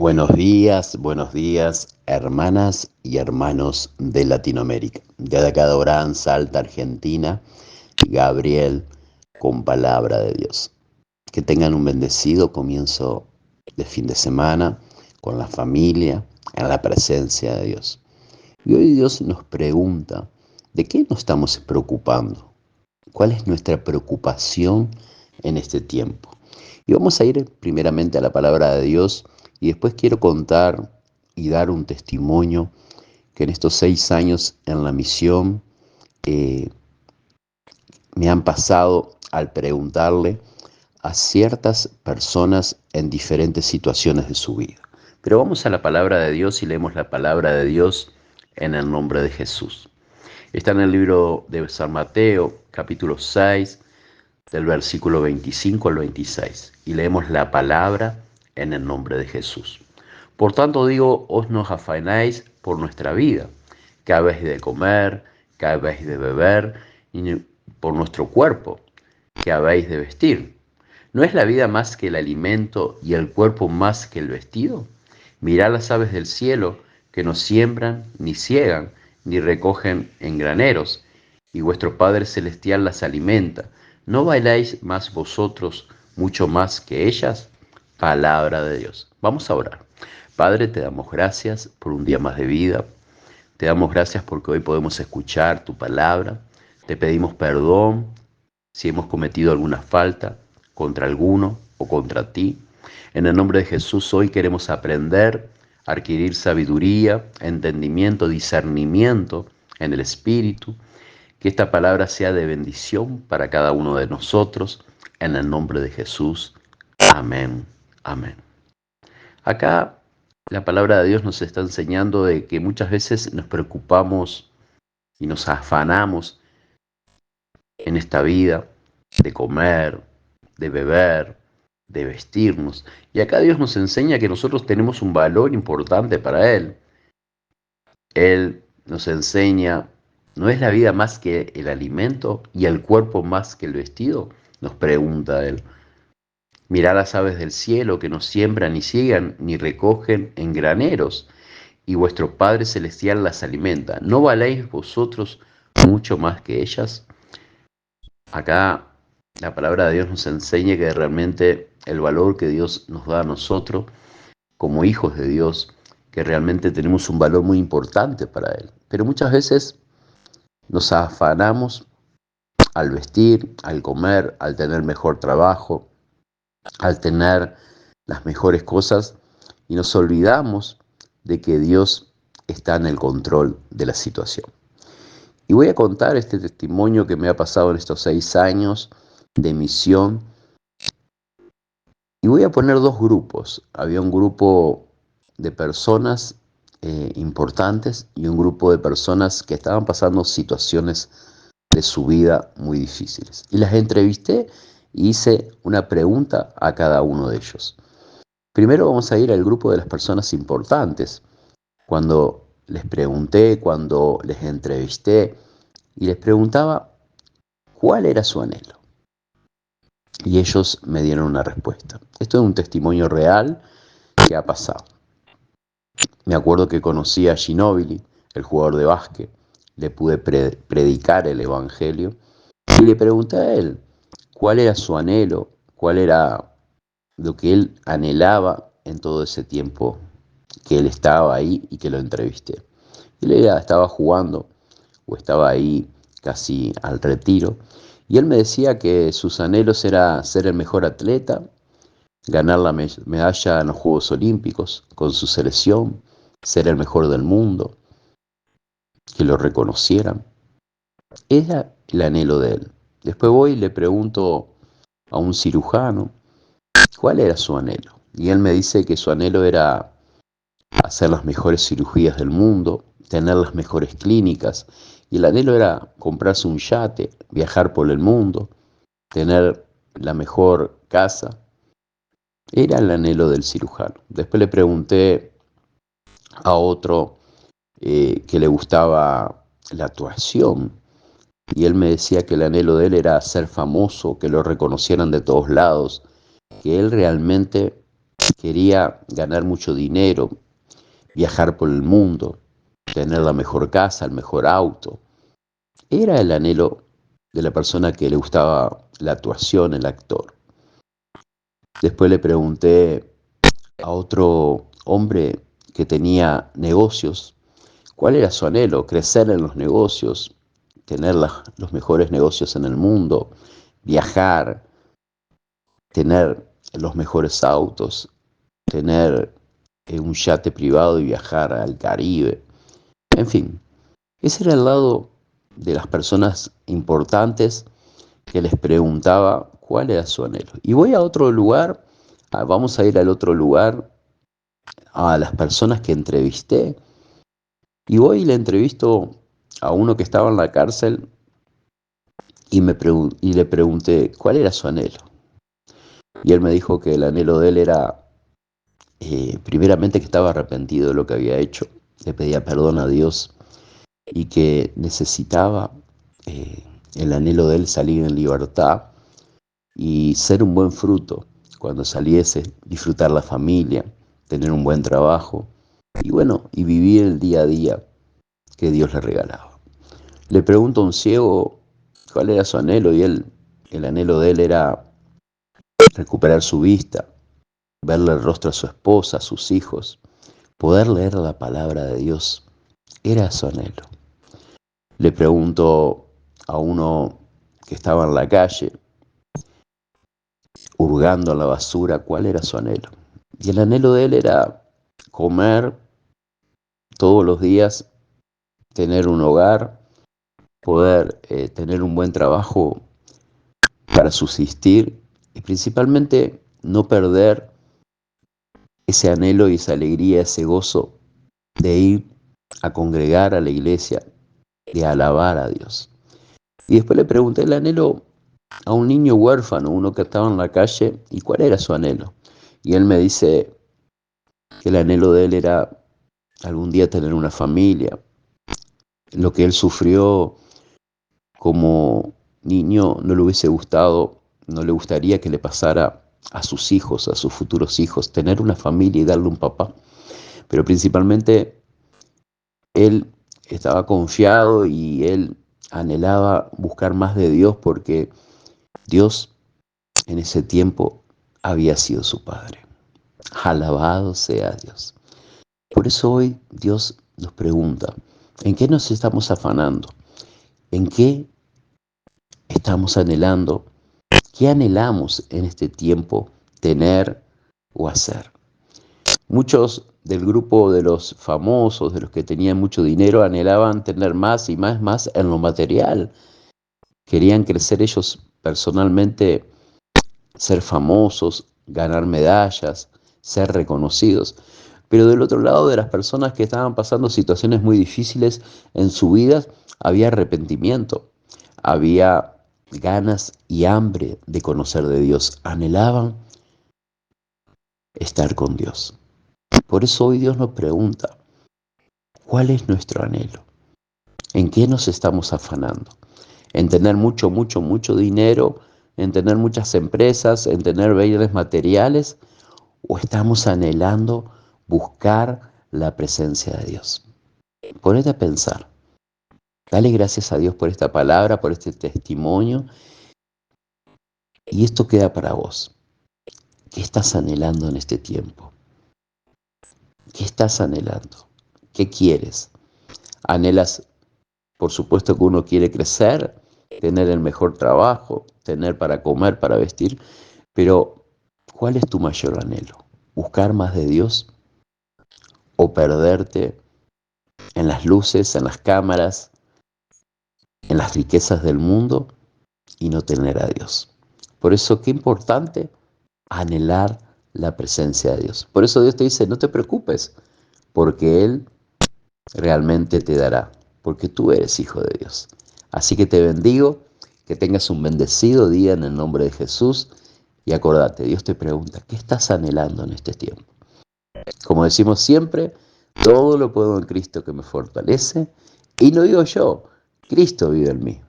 Buenos días, hermanas y hermanos de Latinoamérica. Desde acá de Orán, Salta, Argentina, Gabriel con palabra de Dios. Que tengan un bendecido comienzo de fin de semana con la familia, en la presencia de Dios. Y hoy Dios nos pregunta, ¿de qué nos estamos preocupando? ¿Cuál es nuestra preocupación en este tiempo? Y vamos a ir primeramente a la palabra de Dios y después quiero contar y dar un testimonio que en estos 6 años en la misión me han pasado al preguntarle a ciertas personas en diferentes situaciones de su vida. Pero vamos a la palabra de Dios y leemos la palabra de Dios en el nombre de Jesús. Está en el libro de San Mateo, capítulo 6, del versículo 25 al 26, y leemos la palabra en el nombre de Jesús. Por tanto digo, os no afanáis por nuestra vida, qué habéis de comer, qué habéis de beber, y por nuestro cuerpo, qué habéis de vestir. ¿No es la vida más que el alimento y el cuerpo más que el vestido? Mirad las aves del cielo, que no siembran, ni ciegan, ni recogen en graneros, y vuestro Padre Celestial las alimenta. ¿No bailáis más vosotros mucho más que ellas? Palabra de Dios. Vamos a orar. Padre, te damos gracias por un día más de vida. Te damos gracias porque hoy podemos escuchar tu palabra. Te pedimos perdón si hemos cometido alguna falta contra alguno o contra ti. En el nombre de Jesús hoy queremos aprender, adquirir sabiduría, entendimiento, discernimiento en el Espíritu. Que esta palabra sea de bendición para cada uno de nosotros. En el nombre de Jesús. Amén. Amén. Acá la palabra de Dios nos está enseñando de que muchas veces nos preocupamos y nos afanamos en esta vida de comer, de beber, de vestirnos. Y acá Dios nos enseña que nosotros tenemos un valor importante para Él. Él nos enseña, ¿no es la vida más que el alimento y el cuerpo más que el vestido? Nos pregunta Él. Mirad las aves del cielo que no siembran ni ciegan ni recogen en graneros, y vuestro Padre Celestial las alimenta. ¿No valéis vosotros mucho más que ellas? Acá la palabra de Dios nos enseña que realmente el valor que Dios nos da a nosotros como hijos de Dios, que realmente tenemos un valor muy importante para Él. Pero muchas veces nos afanamos al vestir, al comer, al tener mejor trabajo, al tener las mejores cosas, y nos olvidamos de que Dios está en el control de la situación. Y voy a contar este testimonio que me ha pasado en estos 6 años de misión. Y voy a poner 2 grupos. Había un grupo de personas importantes y un grupo de personas que estaban pasando situaciones de su vida muy difíciles. Y las entrevisté y hice una pregunta a cada uno de ellos. Primero vamos a ir al grupo de las personas importantes. Cuando les pregunté, cuando les entrevisté y les preguntaba cuál era su anhelo. Y ellos me dieron una respuesta. Esto es un testimonio real que ha pasado. Me acuerdo que conocí a Ginóbili, el jugador de básquet. Le pude predicar el evangelio y le pregunté a él cuál era su anhelo, cuál era lo que él anhelaba en todo ese tiempo que él estaba ahí y que lo entrevisté. Él estaba jugando o estaba ahí casi al retiro, y él me decía que sus anhelos era ser el mejor atleta, ganar la medalla en los Juegos Olímpicos con su selección, ser el mejor del mundo, que lo reconocieran. Era el anhelo de él. Después voy y le pregunto a un cirujano cuál era su anhelo, y él me dice que su anhelo era hacer las mejores cirugías del mundo, tener las mejores clínicas, y el anhelo era comprarse un yate, viajar por el mundo, tener la mejor casa. Era el anhelo del cirujano. Después le pregunté a otro que le gustaba la actuación, y él me decía que el anhelo de él era ser famoso, que lo reconocieran de todos lados, que él realmente quería ganar mucho dinero, viajar por el mundo, tener la mejor casa, el mejor auto. Era el anhelo de la persona que le gustaba la actuación, el actor. Después le pregunté a otro hombre que tenía negocios, ¿cuál era su anhelo? Crecer en los negocios, tener los mejores negocios en el mundo, viajar, tener los mejores autos, tener un yate privado y viajar al Caribe. En fin, ese era el lado de las personas importantes que les preguntaba cuál era su anhelo. Y voy a otro lugar, vamos a ir al otro lugar, a las personas que entrevisté, y voy y le entrevisto a uno que estaba en la cárcel y le pregunté cuál era su anhelo. Y él me dijo que el anhelo de él era, primeramente, que estaba arrepentido de lo que había hecho, le pedía perdón a Dios y que necesitaba, el anhelo de él, salir en libertad y ser un buen fruto cuando saliese, disfrutar la familia, tener un buen trabajo y bueno, y vivir el día a día que Dios le regalaba. Le pregunto a un ciego cuál era su anhelo y el anhelo de él era recuperar su vista, verle el rostro a su esposa, a sus hijos, poder leer la palabra de Dios. Era su anhelo. Le pregunto a uno que estaba en la calle, hurgando en la basura, cuál era su anhelo. Y el anhelo de él era comer todos los días, tener un hogar, poder tener un buen trabajo para subsistir y principalmente no perder ese anhelo y esa alegría, ese gozo de ir a congregar a la iglesia, de alabar a Dios. Y después le pregunté el anhelo a un niño huérfano, uno que estaba en la calle, y cuál era su anhelo. Y él me dice que el anhelo de él era algún día tener una familia. Lo que él sufrió como niño no le hubiese gustado, no le gustaría que le pasara a sus hijos, a sus futuros hijos, tener una familia y darle un papá. Pero principalmente él estaba confiado y él anhelaba buscar más de Dios porque Dios en ese tiempo había sido su padre. Alabado sea Dios. Por eso hoy Dios nos pregunta, ¿en qué nos estamos afanando? ¿En qué estamos anhelando? ¿Qué anhelamos en este tiempo tener o hacer? Muchos del grupo de los famosos, de los que tenían mucho dinero, anhelaban tener más y más en lo material. Querían crecer ellos personalmente, ser famosos, ganar medallas, ser reconocidos. Pero del otro lado, de las personas que estaban pasando situaciones muy difíciles en su vida, había arrepentimiento, había ganas y hambre de conocer de Dios. Anhelaban estar con Dios. Por eso hoy Dios nos pregunta, ¿cuál es nuestro anhelo? ¿En qué nos estamos afanando? ¿En tener mucho dinero? ¿En tener muchas empresas? ¿En tener bienes materiales? ¿O estamos anhelando buscar la presencia de Dios? Ponete a pensar. Dale gracias a Dios por esta palabra, por este testimonio. Y esto queda para vos. ¿Qué estás anhelando en este tiempo? ¿Qué estás anhelando? ¿Qué quieres? ¿Anhelas, por supuesto, que uno quiere crecer, tener el mejor trabajo, tener para comer, para vestir? Pero, ¿cuál es tu mayor anhelo? ¿Buscar más de Dios? ¿O perderte en las luces, en las cámaras, en las riquezas del mundo y no tener a Dios? Por eso, qué importante anhelar la presencia de Dios. Por eso Dios te dice, no te preocupes, porque Él realmente te dará, porque tú eres hijo de Dios. Así que te bendigo, que tengas un bendecido día en el nombre de Jesús y acordate, Dios te pregunta, ¿qué estás anhelando en este tiempo? Como decimos siempre, todo lo puedo en Cristo que me fortalece y no digo yo, Cristo vive en mí.